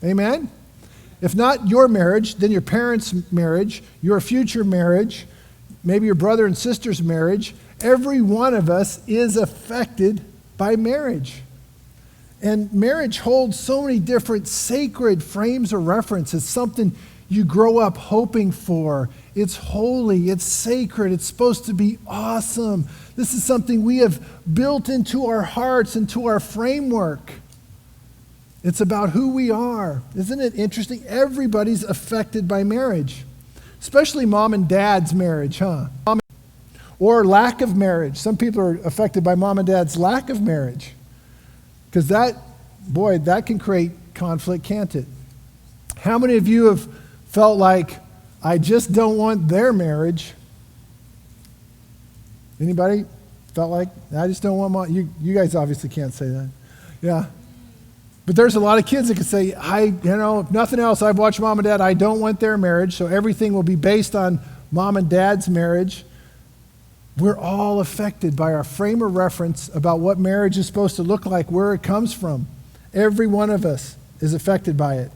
Amen? If not your marriage, then your parents' marriage, your future marriage, maybe your brother and sister's marriage. Every one of us is affected by marriage. And marriage holds so many different sacred frames of reference. It's something you grow up hoping for. It's holy, it's sacred, it's supposed to be awesome. This is something we have built into our hearts, into our framework. It's about who we are. Isn't it interesting? Everybody's affected by marriage, especially mom and dad's marriage, huh? Or lack of marriage. Some people are affected by mom and dad's lack of marriage. Because that can create conflict, can't it? How many of you have felt like, I just don't want their marriage? Anybody felt like, I just don't want mom? You guys obviously can't say that. Yeah. But there's a lot of kids that can say, if nothing else, I've watched mom and dad, I don't want their marriage, so everything will be based on mom and dad's marriage. We're all affected by our frame of reference about what marriage is supposed to look like, where it comes from. Every one of us is affected by it.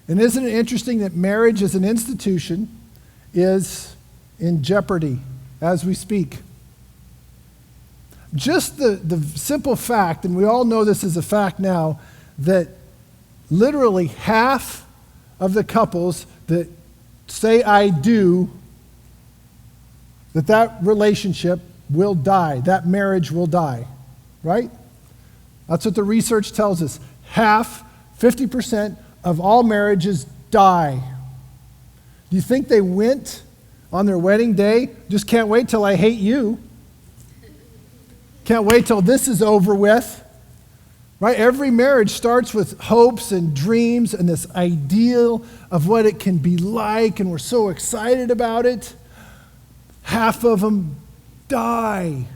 And isn't it interesting that marriage as an institution is in jeopardy as we speak? Just the simple fact, and we all know this is a fact now, that literally half of the couples that say I do, that relationship will die, that marriage will die, right? That's what the research tells us. 50% of all marriages die. Do you think they went on their wedding day, just can't wait till I hate you? Can't wait till this is over with, right? Every marriage starts with hopes and dreams and this ideal of what it can be like, and we're so excited about it. Half of them die.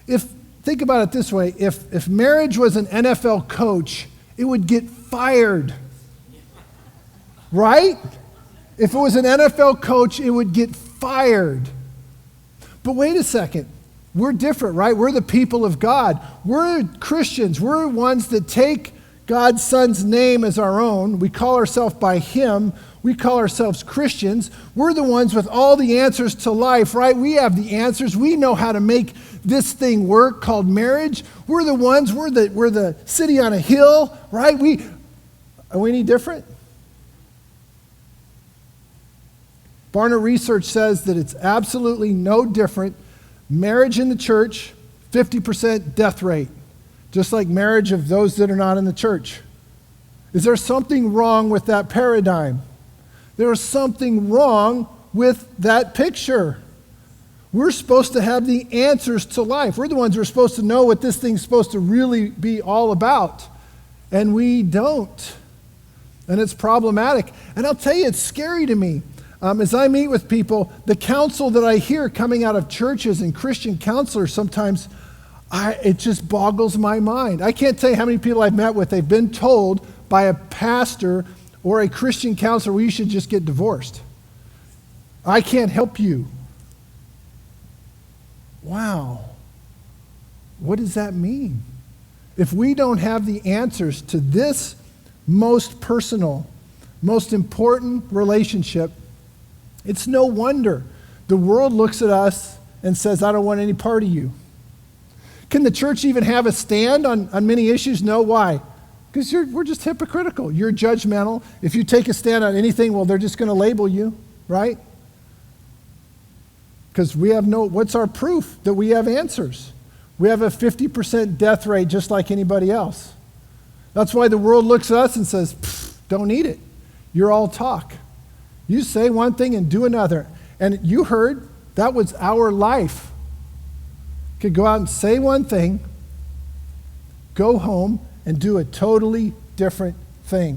Think about it this way, if marriage was an NFL coach, it would get fired, right? If it was an NFL coach, it would get fired. But wait a second. We're different, right? We're the people of God. We're Christians. We're ones that take God's Son's name as our own. We call ourselves by Him. We call ourselves Christians. We're the ones with all the answers to life, right? We have the answers. We know how to make this thing work called marriage. We're the ones, we're the city on a hill, right? Are we any different? Barna Research says that it's absolutely no different. Marriage in the church, 50% death rate, just like marriage of those that are not in the church. Is there something wrong with that paradigm? There is something wrong with that picture. We're supposed to have the answers to life. We're the ones who are supposed to know what this thing's supposed to really be all about. And we don't. And it's problematic. And I'll tell you, it's scary to me. As I meet with people, the counsel that I hear coming out of churches and Christian counselors sometimes, it just boggles my mind. I can't tell you how many people I've met with, they've been told by a pastor or a Christian counselor, well, you should just get divorced. I can't help you. Wow. What does that mean? If we don't have the answers to this most personal, most important relationship, it's no wonder the world looks at us and says, I don't want any part of you. Can the church even have a stand on many issues? No. Why? Because we're just hypocritical. You're judgmental. If you take a stand on anything, well, they're just going to label you, right? Because what's our proof that we have answers? We have a 50% death rate just like anybody else. That's why the world looks at us and says, don't need it. You're all talk. You say one thing and do another. And you heard that was our life. Could go out and say one thing, go home and do a totally different thing.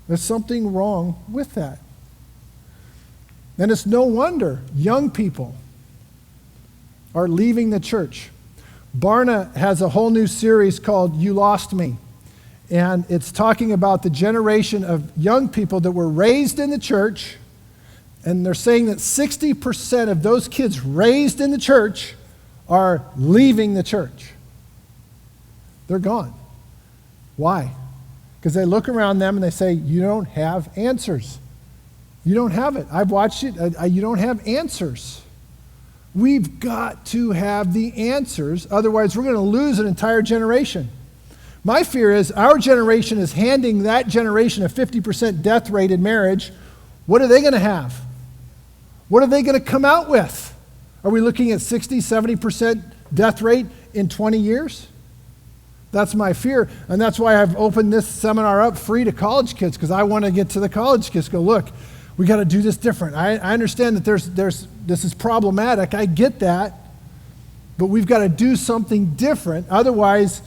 There's something wrong with that. And it's no wonder young people are leaving the church. Barna has a whole new series called You Lost Me. And it's talking about the generation of young people that were raised in the church. And they're saying that 60% of those kids raised in the church are leaving the church. They're gone. Why? Because they look around them and they say, you don't have answers. You don't have it. I've watched it. You don't have answers. We've got to have the answers. Otherwise, we're going to lose an entire generation. My fear is our generation is handing that generation a 50% death rate in marriage. What are they going to have? What are they going to come out with? Are we looking at 60, 70% death rate in 20 years? That's my fear, and that's why I've opened this seminar up free to college kids, because I want to get to the college kids, go, look, we got to do this different. I understand that this is problematic. I get that, but we've got to do something different. Otherwise,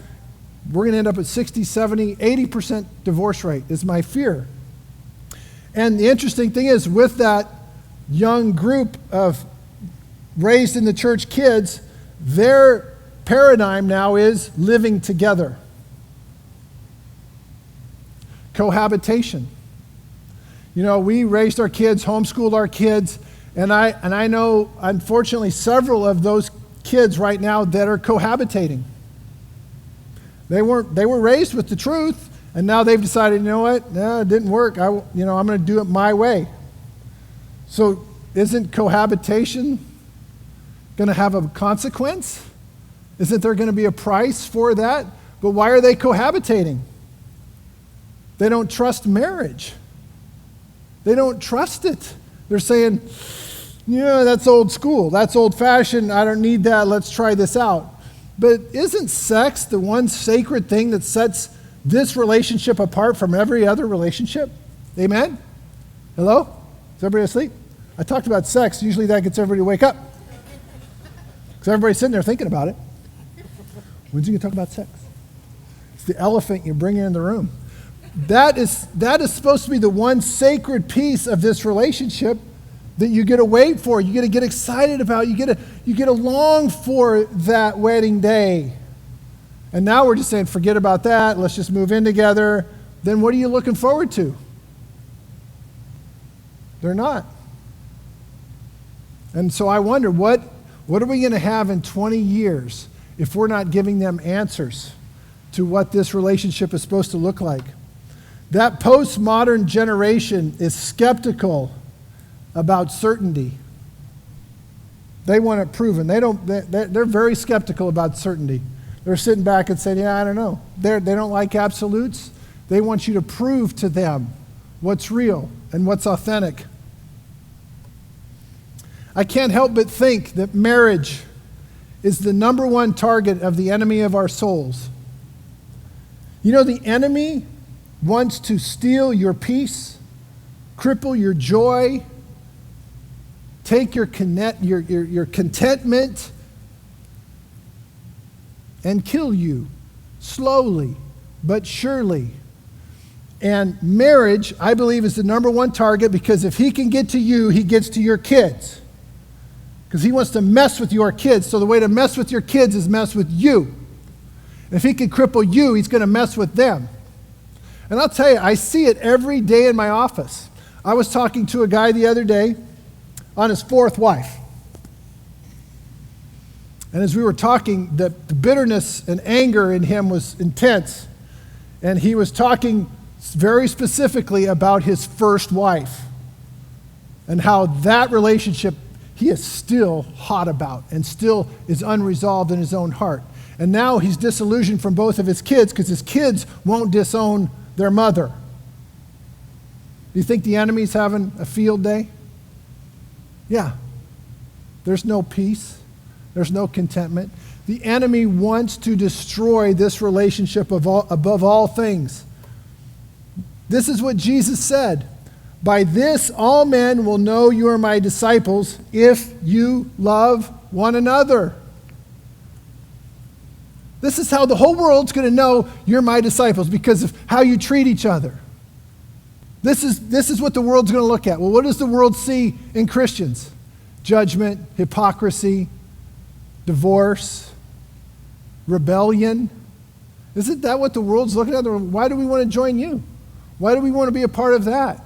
we're going to end up at 60, 70, 80% divorce rate is my fear. And the interesting thing is, with that young group of raised in the church kids, their paradigm now is living together. Cohabitation. You know, we raised our kids, homeschooled our kids, and I know, unfortunately, several of those kids right now that are cohabitating. They were raised with the truth, and now they've decided, you know what? No, it didn't work. I'm going to do it my way. So isn't cohabitation going to have a consequence? Isn't there going to be a price for that? But why are they cohabitating? They don't trust marriage. They don't trust it. They're saying, yeah, that's old school. That's old-fashioned. I don't need that. Let's try this out. But isn't sex the one sacred thing that sets this relationship apart from every other relationship? Amen? Hello? Is everybody asleep? I talked about sex. Usually that gets everybody to wake up. Because everybody's sitting there thinking about it. When's he going to talk about sex? It's the elephant you bring in the room. That is supposed to be the one sacred piece of this relationship that you get to wait for, you get to get excited about, you get to long for that wedding day. And now we're just saying, forget about that, let's just move in together. Then what are you looking forward to? They're not. And so I wonder, what are we going to have in 20 years if we're not giving them answers to what this relationship is supposed to look like? That postmodern generation is skeptical about certainty. They want it proven. They're very skeptical about certainty. They're sitting back and saying, yeah, I don't know. They don't like absolutes. They want you to prove to them what's real and what's authentic. I can't help but think that marriage is the number one target of the enemy of our souls. You know, the enemy wants to steal your peace, cripple your joy, take your contentment, and kill you slowly but surely. And marriage, I believe, is the number one target, because if he can get to you, he gets to your kids. Because he wants to mess with your kids. So the way to mess with your kids is mess with you. And if he can cripple you, he's going to mess with them. And I'll tell you, I see it every day in my office. I was talking to a guy the other day on his fourth wife. And as we were talking, the bitterness and anger in him was intense. And he was talking very specifically about his first wife and how that relationship he is still hot about and still is unresolved in his own heart. And now he's disillusioned from both of his kids because his kids won't disown their mother. Do you think the enemy's having a field day? Yeah. There's no peace. There's no contentment. The enemy wants to destroy this relationship above all things. This is what Jesus said. By this all men will know you are my disciples if you love one another. This is how the whole world's going to know you're my disciples, because of how you treat each other. This is what the world's going to look at. Well, what does the world see in Christians? Judgment, hypocrisy, divorce, rebellion. Isn't that what the world's looking at? Why do we want to join you? Why do we want to be a part of that?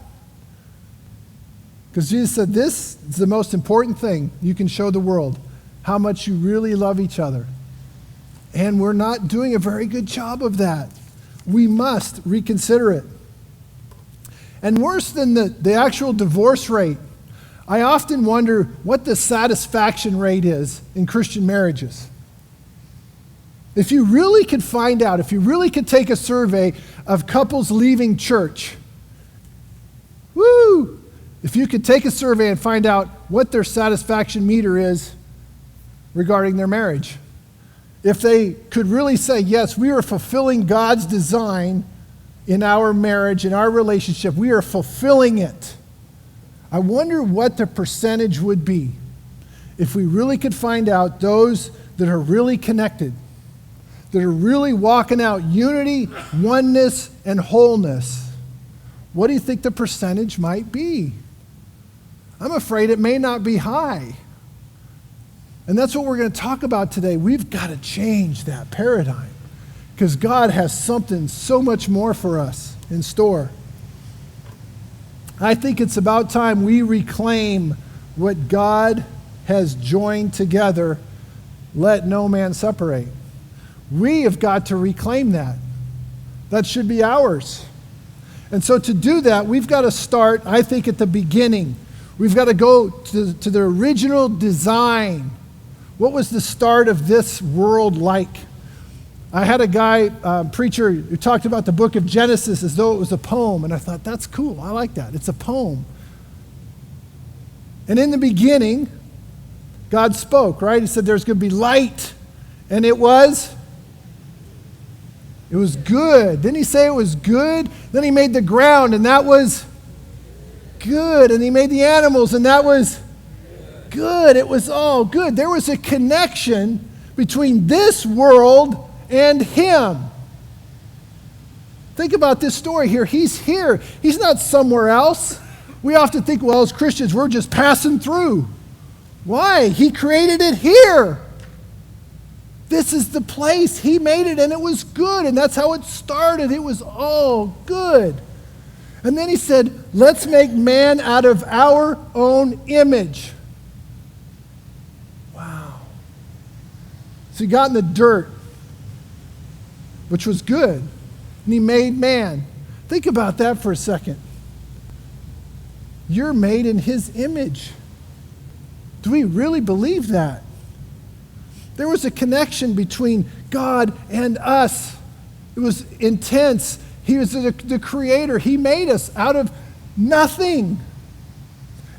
Because Jesus said this is the most important thing you can show the world, how much you really love each other. And we're not doing a very good job of that. we must reconsider it. And worse than the actual divorce rate, I often wonder what the satisfaction rate is in Christian marriages. If you really could find out, if you really could take a survey of couples leaving church, if you could take a survey and find out what their satisfaction meter is regarding their marriage. If they could really say, yes, we are fulfilling God's design in our marriage, in our relationship, we are fulfilling it. I wonder what the percentage would be if we really could find out those that are really connected, that are really walking out unity, oneness, and wholeness. What do you think the percentage might be? I'm afraid it may not be high. And that's what we're going to talk about today. We've got to change that paradigm because God has something so much more for us in store. I think it's about time we reclaim what God has joined together. Let no man separate. We have got to reclaim that. That should be ours. And so to do that, we've got to start, I think, at the beginning. We've got to go to the original design. What was the start of this world like? I had a guy, preacher, who talked about the book of Genesis as though it was a poem, and I thought, that's cool. I like that. It's a poem. And in the beginning, God spoke, right? He said there's going to be light, and it was good. Didn't he say it was good? Then he made the ground, and that was good. And he made the animals, and that was good. It was all good. There was a connection between this world and him. Think about this story here. He's here. He's not somewhere else. We often think, well, as Christians, we're just passing through. Why? He created it here. This is the place. He made it, and it was good. And that's how it started. It was all good. And then he said, let's make man out of our own image. Wow. So he got in the dirt, which was good, and he made man. Think about that for a second. You're made in his image. Do we really believe that? There was a connection between God and us. It was intense. He was the creator. He made us out of nothing.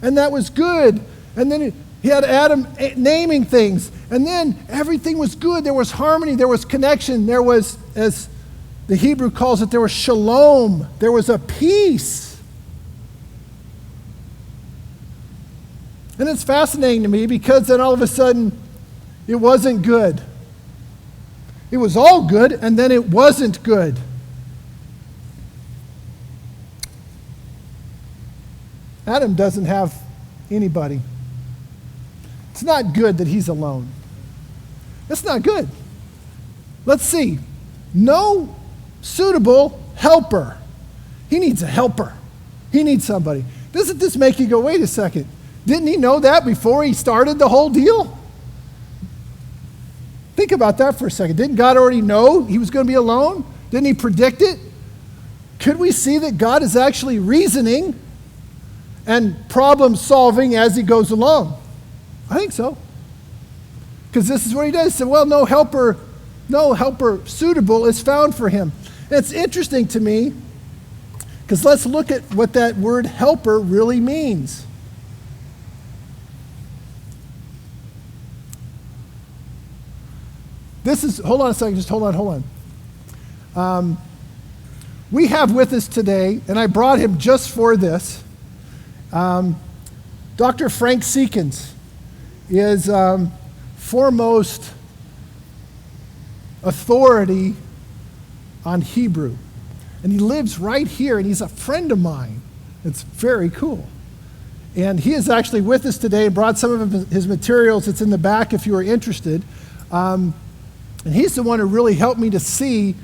And that was good. And then he had Adam naming things. And then everything was good. There was harmony. There was connection. There was, as the Hebrew calls it, there was shalom. There was a peace. And it's fascinating to me because then all of a sudden, it wasn't good. It was all good, and then it wasn't good. Adam doesn't have anybody. It's not good that he's alone. It's not good. Let's see. No suitable helper. He needs a helper. He needs somebody. Doesn't this make you go, wait a second? Didn't he know that before he started the whole deal? Think about that for a second. Didn't God already know he was going to be alone? Didn't he predict it? Could we see that God is actually reasoning and problem solving as he goes along? I think so. Because this is what he does. He said, well, no helper suitable is found for him. And it's interesting to me because let's look at what that word helper really means. Hold on a second, just hold on. We have with us today, and I brought him just for this, Dr. Frank Seekins is foremost authority on Hebrew. And he lives right here, and he's a friend of mine. It's very cool. And he is actually with us today and brought some of his materials. It's in the back if you are interested. And he's the one who really helped me to see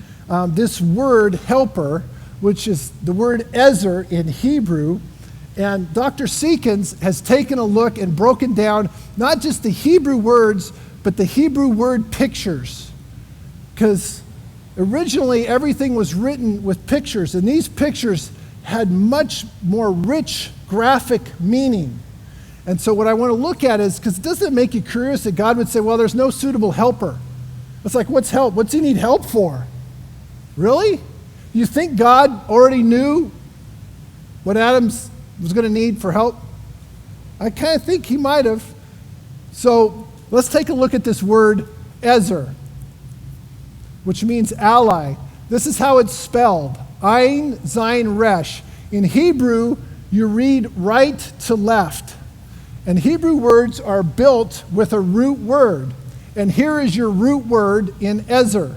this word helper, which is the word ezer in Hebrew. And Dr. Seekins has taken a look and broken down not just the Hebrew words, but the Hebrew word pictures. Because Originally, everything was written with pictures, and these pictures had much more rich graphic meaning. And so what I want to look at is, because doesn't it make you curious that God would say, well, there's no suitable helper? It's like, what's help? What's he need help for? Really? You think God already knew what Adam was going to need for help? I kind of think he might have. So let's take a look at this word, ezer, which means ally. This is how it's spelled. Ein, Zayin, Resh. In Hebrew, you read right to left. And Hebrew words are built with a root word. And here is your root word in ezer.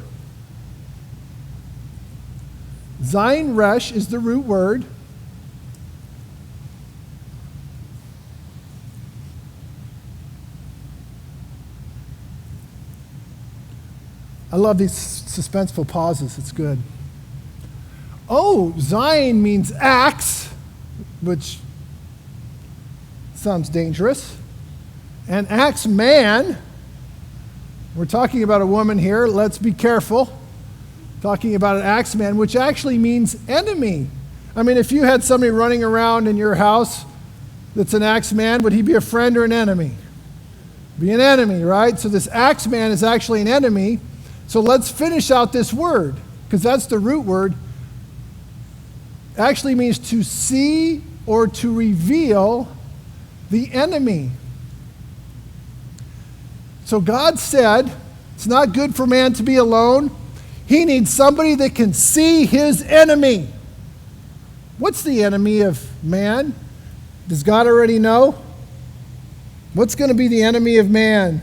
Zayin, Resh is the root word. I love these suspenseful pauses. It's good. Oh, Zayin means axe, which sounds dangerous. And axe man, we're talking about a woman here. Let's be careful. Talking about an axe man, which actually means enemy. I mean, if you had somebody running around in your house that's an axe man, would he be a friend or an enemy? Be an enemy, right? So this axe man is actually an enemy. So let's finish out this word, because that's the root word. Actually means to see or to reveal the enemy. So God said, it's not good for man to be alone. He needs somebody that can see his enemy. What's the enemy of man? Does God already know? What's going to be the enemy of man?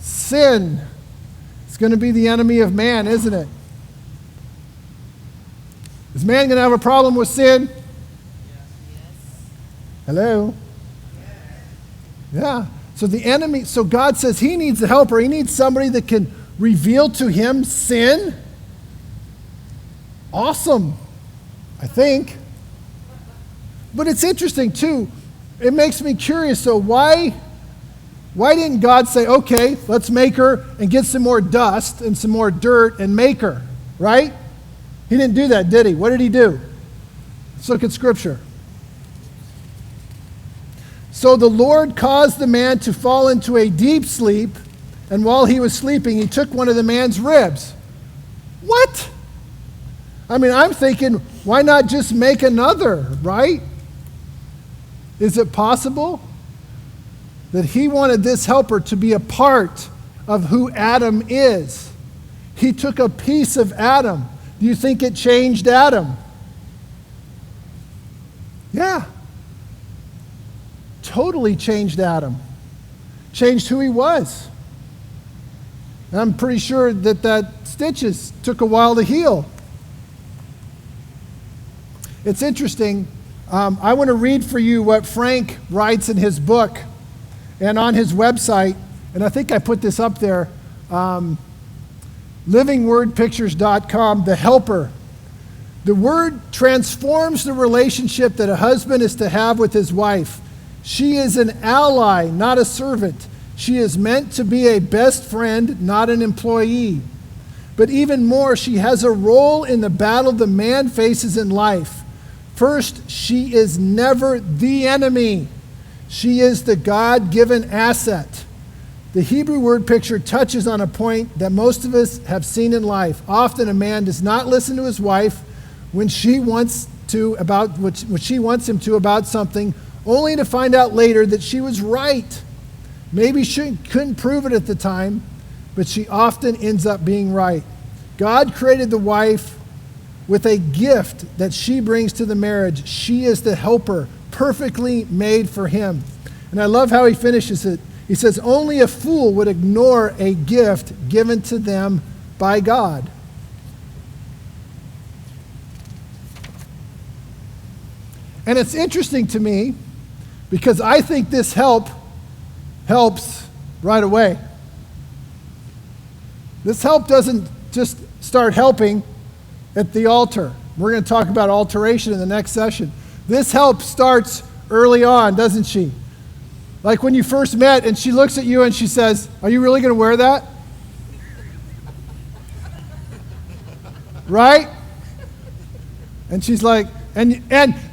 Sin. It's going to be the enemy of man, isn't it? Is man going to have a problem with sin? Yes. Hello? Yes. Yeah. So the enemy, so God says he needs a helper. He needs somebody that can reveal to him sin. Awesome, I think. But it's interesting too. It makes me curious. So why didn't God say, okay, let's make her and get some more dust and some more dirt and make her, right? He didn't do that, did he? What did he do? Let's look at Scripture. So the Lord caused the man to fall into a deep sleep, and while he was sleeping, he took one of the man's ribs. What? I mean, I'm thinking, why not just make another, right? Is it possible that he wanted this helper to be a part of who Adam is? He took a piece of Adam. Do you think it changed Adam? Yeah. Totally changed Adam. Changed who he was. And I'm pretty sure that stitches took a while to heal. It's interesting. I want to read for you what Frank writes in his book and on his website, and I think I put this up there, livingwordpictures.com, The Helper. The word transforms the relationship that a husband is to have with his wife. She is an ally, not a servant. She is meant to be a best friend, not an employee. But even more, she has a role in the battle the man faces in life. First, she is never the enemy. She is the God-given asset. The Hebrew word picture touches on a point that most of us have seen in life. Often a man does not listen to his wife when she wants him to about something, only to find out later that she was right. Maybe she couldn't prove it at the time, but she often ends up being right. God created the wife with a gift that she brings to the marriage. She is the helper, perfectly made for him. And I love how he finishes it. He says, only a fool would ignore a gift given to them by God. And it's interesting to me because I think this helps right away. This help doesn't just start helping at the altar. We're going to talk about alteration in the next session. This help starts early on, doesn't she? Like when you first met and she looks at you and she says, are you really going to wear that? right? And she's like, and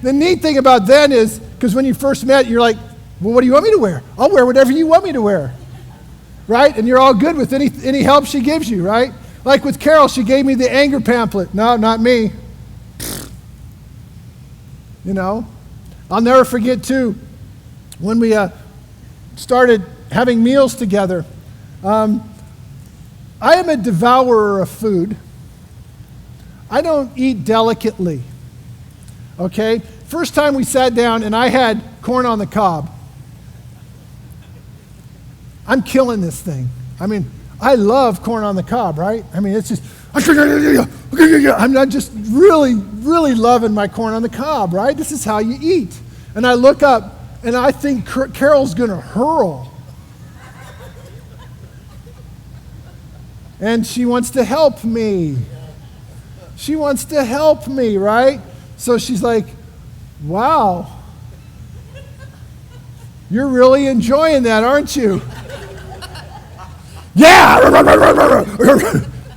the neat thing about then is, because when you first met, you're like, well, what do you want me to wear? I'll wear whatever you want me to wear, right? And you're all good with any help she gives you, right? Like with Carol, she gave me the anger pamphlet. No, not me. You know, I'll never forget too, when we started having meals together. I am a devourer of food. I don't eat delicately, okay? First time we sat down and I had corn on the cob. I'm killing this thing. I mean, I love corn on the cob, right? I mean, it's just, I'm not just really, really loving my corn on the cob, right? This is how you eat. And I look up and I think Carol's going to hurl. And she wants to help me. She wants to help me, right? So she's like, wow, you're really enjoying that, aren't you? Yeah!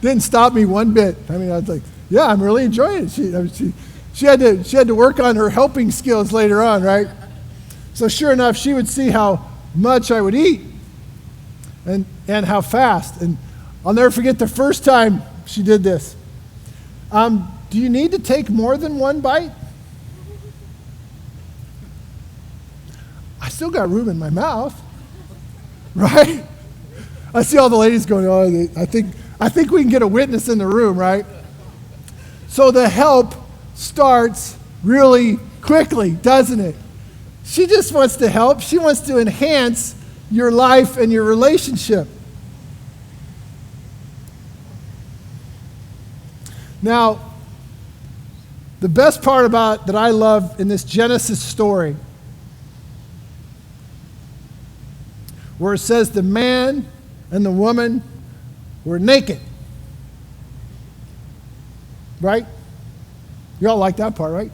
Didn't stop me one bit. I mean, I was like, yeah, I'm really enjoying it. She had to work on her helping skills later on, right? So sure enough, she would see how much I would eat and how fast. And I'll never forget the first time she did this. Do you need to take more than one bite? I still got room in my mouth, right? I see all the ladies going, oh, I think we can get a witness in the room, right? So the help starts really quickly, doesn't it? She just wants to help. She wants to enhance your life and your relationship. Now, the best part about that I love in this Genesis story, where it says the man and the woman were naked. Right? You all like that part, right?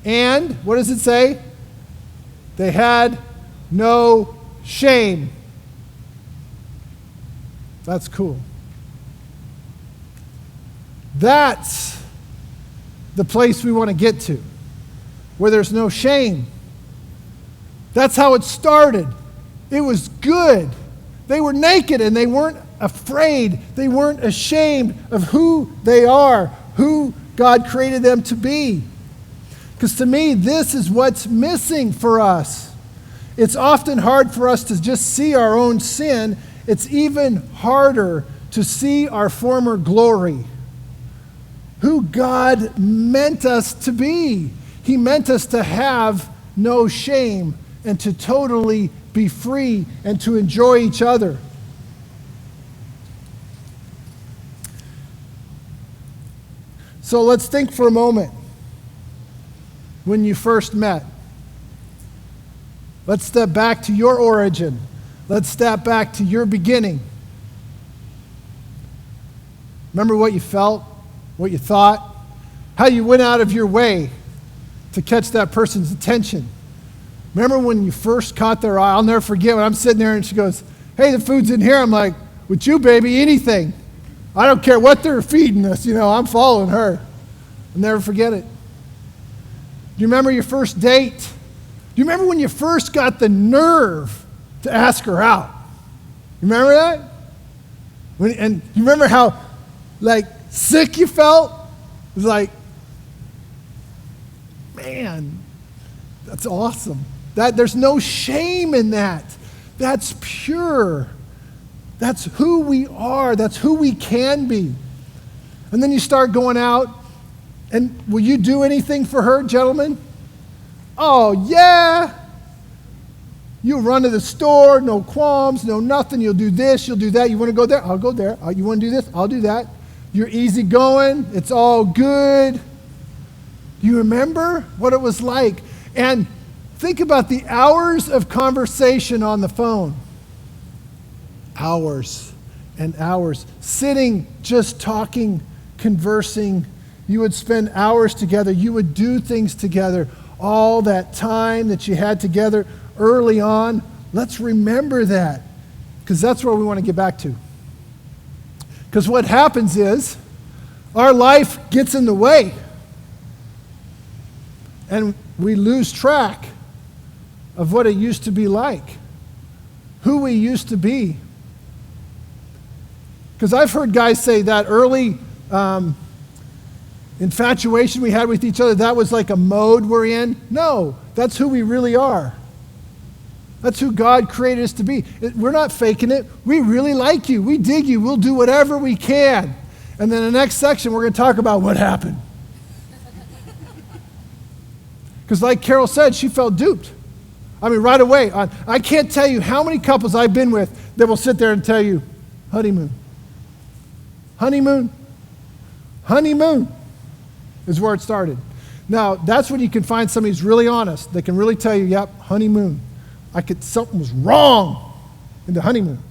And what does it say? They had no shame. That's cool. That's the place we want to get to, where there's no shame. That's how it started. It was good. They were naked and they weren't afraid. They weren't ashamed of who they are, who God created them to be. Because to me, this is what's missing for us. It's often hard for us to just see our own sin. It's even harder to see our former glory, who God meant us to be. He meant us to have no shame and to totally be free and to enjoy each other. So let's think for a moment when you first met. Let's step back to your origin. Let's step back to your beginning. Remember what you felt, what you thought, how you went out of your way to catch that person's attention. Remember when you first caught their eye? I'll never forget when I'm sitting there and she goes, hey, the food's in here. I'm like, with you, baby, anything. I don't care what they're feeding us, I'm following her. I'll never forget it. Do you remember your first date? Do you remember when you first got the nerve to ask her out? You remember that? And you remember how, sick you felt? It was like, man, that's awesome. There's no shame in that. That's pure. That's who we are. That's who we can be. And then you start going out, and will you do anything for her, gentlemen? Oh, yeah. You'll run to the store, no qualms, no nothing. You'll do this, you'll do that. You want to go there? I'll go there. You want to do this? I'll do that. You're easy going. It's all good. Do you remember what it was like? And think about the hours of conversation on the phone. Hours and hours. Sitting, just talking, conversing. You would spend hours together. You would do things together. All that time that you had together early on. Let's remember that, because that's where we want to get back to. Because what happens is, Our life gets in the way. And we lose track of what it used to be like, who we used to be. Because I've heard guys say that early infatuation we had with each other, that was like a mode we're in. No, that's who we really are. That's who God created us to be. We're not faking it. We really like you. We dig you. We'll do whatever we can. And then the next section, we're going to talk about what happened. Because like Carol said, she felt duped. I mean, right away. I can't tell you how many couples I've been with that will sit there and tell you, honeymoon. Honeymoon. Honeymoon is where it started. Now, that's when you can find somebody who's really honest. They can really tell you, yep, honeymoon. Something was wrong in the honeymoon.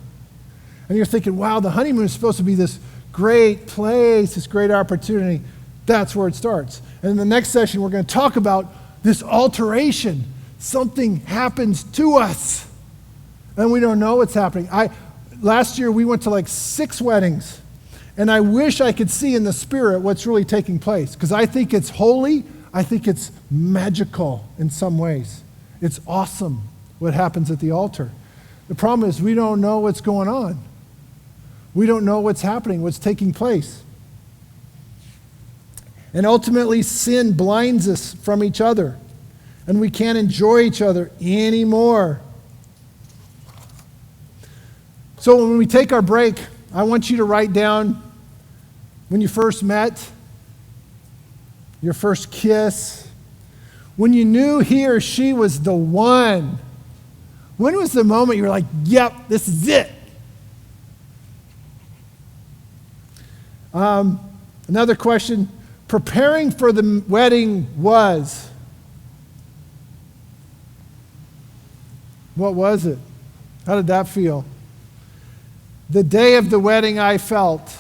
And you're thinking, wow, the honeymoon is supposed to be this great place, this great opportunity. That's where it starts. And in the next session, we're going to talk about this alteration. Something happens to us, and we don't know what's happening. Last year, we went to like 6 weddings, and I wish I could see in the spirit what's really taking place, because I think it's holy. I think it's magical in some ways. It's awesome what happens at the altar. The problem is we don't know what's going on. We don't know what's happening, what's taking place. And ultimately, sin blinds us from each other, and we can't enjoy each other anymore. So when we take our break, I want you to write down when you first met, your first kiss, when you knew he or she was the one. When was the moment you were like, yep, this is it? Another question, preparing for the wedding was. What was it? How did that feel? The day of the wedding I felt.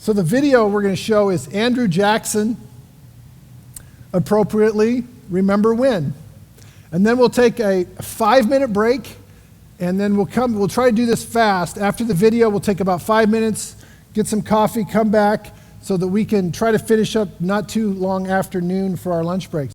So the video we're going to show is Andrew Jackson, appropriately, Remember When. And then we'll take a 5-minute break, and then we'll try to do this fast. After the video, we'll take about 5 minutes, get some coffee, come back, so that we can try to finish up not too long after noon for our lunch breaks.